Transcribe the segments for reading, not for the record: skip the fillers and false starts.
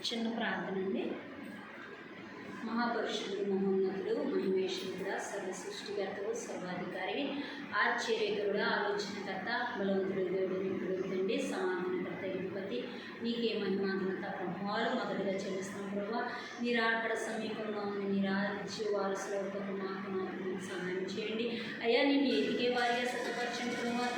చిన్న ప్రార్థన అండి. మహాపురుషుడు, మహోన్నతుడు, మహిమేశ్వరుడు, సర్వ సృష్టికర్తవు, సర్వాధికారి, ఆశ్చర్యకరుడు, ఆలోచనకర్త, బలవంతుడు, దేవుడు, నిపుణుడండి, సమాధానకర్త, అధిపతి, నీకే మహిమాఘనత ప్రభావాలు మొదటిగా చెల్లిస్తున్నాం ప్రభావ. మీరు అక్కడ సమీపంగా ఉంది, మీరు ఆరాధించే వారసులో మాకు సహాయం చేయండి అయ్యా. నేను ఎదిగే వారిగా సిద్ధపరచండి ప్రభావ.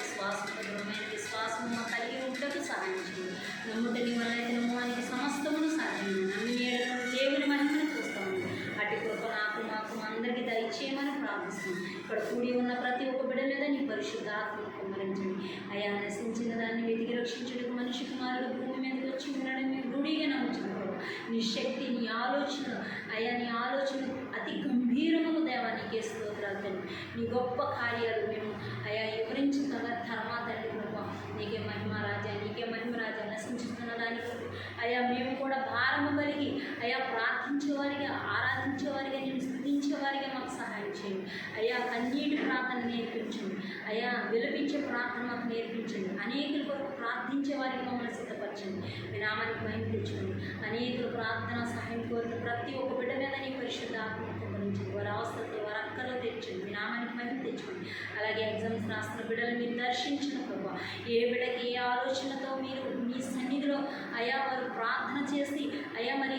విశ్వాసం మా కలిగి ఉండటకు సహాయం చేయండి. నమ్ముటని వలనైతే నమ్మడానికి సమస్తమును సాధ్యమైన నమ్మి ఏడను దేవుని మహిమను చూస్తాము. అటు కృప నాకు మాకు అందరికీ దయచేయమని ప్రార్థిస్తున్నాం. ఇక్కడ కూడి ఉన్న ప్రతి ఒక్క బిడ్డ మీద నీ పరిశుద్ధ ఆత్మను కుమ్మరించండి అయ్యా. నశించిన దాన్ని వెతికి రక్షించడానికి మనిషి కుమారుడు భూమి మీదకి వచ్చి ఉండడం మేము రూఢిగా నమ్ముచున్నాం. నీ శక్తి, నీ ఆలోచన అయ్యా, నీ ఆలోచన అతి గంభీరములు దేవా, నీకే స్తోత్రాలు తండ్రి. నీ గొప్ప కార్యాలు మేము అయ్యా వివరించుతున్న ధర్మా తండ్రి ప్రభావ. నీకే మహిమ రాజా, నీకే మహిమ రాజా. నశించుతున్న దానికి అయ్యా మేము కూడా భారము కలిగి అయ్యా ప్రార్థించేవారిగా, ఆరాధించేవారిగా, నేను స్థుతించేవారిగా మాకు సహాయం చేయండి అయ్యా. కన్నీటి ప్రార్థన నేర్పించండి అయ్యా. విలపించే ప్రార్థన మాకు నేర్పించండి. అనేకుల కొరకు ప్రార్థించే వారికి మమ్మల్ని సిద్ధపరచండి. మీ నామానికి మహిమ తెచ్చుకోండి. అనేకులు ప్రార్థన సహాయం కోరిన ప్రతి ఒక్క బిడ్డ మీద నీ పరిశుద్ధ ఆత్మను కుమ్మరించండి. వారి అవస్థతో, వారి అక్కలో తెచ్చండి. మీ నామానికి మహిమ తెచ్చుకోండి. అలాగే ఎగ్జామ్స్ రాస్తున్న బిడ్డలు మీరు దర్శించిన ప్రభావ. ఏ బిడ్డకి ఏ ఆలోచనతో మీరు మీ సన్నిధిలో అయ్యా వారు ప్రార్థన చేసి అయ్యా మరి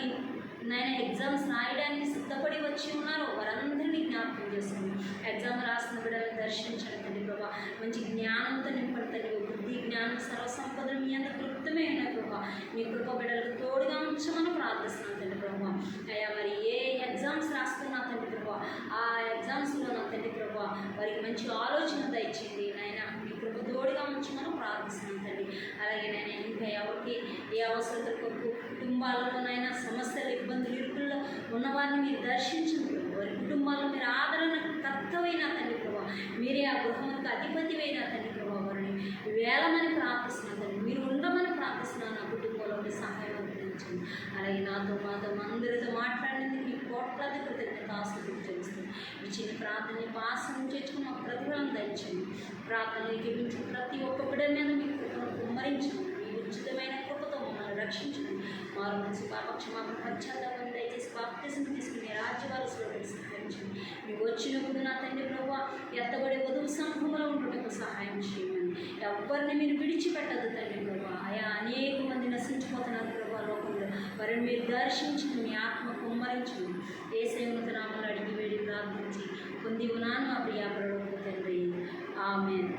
నాయన ఎగ్జామ్స్ రాయడానికి సిద్ధపడి వచ్చి ఉన్నారో వారందరినీ జ్ఞాపకం చేస్తుంది. ఎగ్జామ్ రాసిన బిడ్డలను దర్శించండి తండ్రి ప్రభా. మంచి జ్ఞానంతో నింపడి తండ్రి. బుద్ధి, జ్ఞానం, సర్వసంపదలు మీ అంత కృప్తమే ఉన్నాయి ప్రభా. మీ కృప బిడ్డలకు తోడుగా ఉంచమని ప్రార్థిస్తున్నాను తండ్రి ప్రభా. అయ్యా మరి ఏ ఎగ్జామ్స్ రాస్తున్నా తండ్రి ప్రభా, ఆ ఎగ్జామ్స్లో నా తండ్రి ప్రభా వారికి మంచి ఆలోచన దయచేయండి నాయన. మీ కృప తోడుగా ఉంచమని ప్రార్థిస్తున్నాను తండ్రి. అలాగే నేను ఇంకా ఎవరికి ఏ అవసరతల కొరకు కుటుంబాలలోనైనా సమస్యలు, ఇబ్బందులు, ఇరుకుల్లో ఉన్నవారిని మీరు దర్శించండి. వారి కుటుంబాల్లో మీరు ఆదరణ కర్తవైన తండ్రి ప్రభావ. మీరే ఆ గృహములకు అధిపతివైన తండ్రి ప్రభావ. వారిని వేలమని ప్రార్థిస్తున్నాను తండ్రి. మీరు ఉండమని ప్రార్థిస్తున్నాను. నా కుటుంబంలో మీ సహాయం అందించండి. అలాగే నాతో, మాతో, అందరితో మాట్లాడినందుకు మీ కోట్లాది కృతజ్ఞత ఆస్తులు తెలుస్తుంది. ఈ చిన్న ప్రార్థనని పాసం చేసుకుని ఒక ప్రతిఫలం దంచండి. ప్రార్థనలు గెలిపించిన ప్రతి ఒక్క బిడ్డ మీద మీ కృపను కుమ్మరించండి. మీ ఉచితమైన కృపతో మమ్మల్ని రక్షించండి. మారు మనసు, పాపక్షమాపణ, పశ్చాత్తాపం దయచేసి బాప్తిజం తీసుకుని రాజ్యవారసులో సహాయం చేయండి. మీకు వచ్చినప్పుడు నా తండ్రి ప్రభావ ఎత్తబడే వధువు సంఘములో ఉండటకు సహాయం చేయమని. ఎవరిని మీరు విడిచిపెట్టదు తండ్రి ప్రభావ. అయా అనేక మంది నశించిపోతున్నారు ప్రభావ లోకంలో. వారిని మీరు దర్శించండి. మీ ఆత్మ కుమ్మరించండి. ఏ సేవత నామలు అడిగి వేడి ప్రార్థించి పొంది ఉన్నాను మా ప్రియాపరుడు తండ్రి. ఆమేన్.